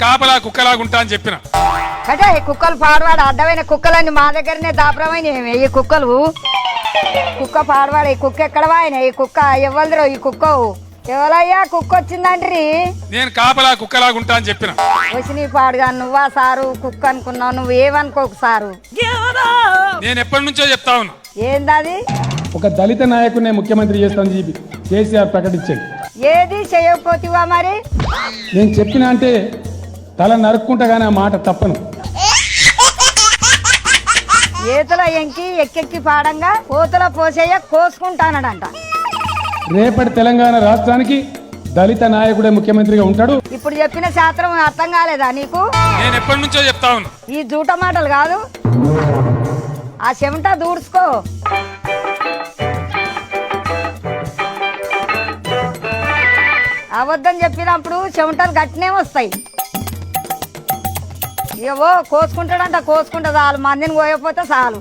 కాపలా కుక్కలాగుంటా అని చెప్పిన. అంటే ఈ కుక్కలు పాడవాడు అడ్డమైన కుక్కలన్నీ మా దగ్గరనే దాపరమైన ఈ కుక్కలు. కుక్క పాడవాడు ఈ కుక్క ఎక్కడ వాయిన ఈ కుక్క ఎవరిదిరో ఈ కుక్క ఎవరయ్యా కుక్క వచ్చిందండ్రి. నేను కాపలా కుక్కలాగుంటా అని చెప్పిన. వచ్చి పాడుగా నువ్వా సారు కుక్క అనుకున్నావు, నువ్వు ఏమనుకోకు సారు. నేను ఎప్పటి నుంచో చెప్తా ఉన్నా. ఏందది? ఒక దళిత నాయకుడినే ముఖ్యమంత్రి చేస్తామని చెప్పి కేసీఆర్ ప్రకటించాడు. ఏది చేయకపోతివా మరి? నేను చెప్పిన అంటే తల నరుక్కుంటా కానీ ఆ మాట తప్పను. ఏతుల ఎంకి ఎక్కెక్కి పాడంగా కోతుల పోసేయ కోసుకుంటానడంట. రేపటి తెలంగాణ రాష్ట్రానికి దళిత నాయకుడే ముఖ్యమంత్రిగా ఉంటాడు. ఇప్పుడు చెప్పిన శాస్త్రం అర్థం కాలేదా నీకు? నేను ఎప్పటి నుంచో చెప్తా ఉన్నా. ఈ జూట మాటలు కాదు, ఆ చెమట దూడ్చుకో. అబద్ధం చెప్పినప్పుడు చెమటలు గట్టినే వస్తాయి. ఏవో కోసుకుంటాడంట, కోసుకుంటా చాలు, మందిని కోయకపోతే చాలు.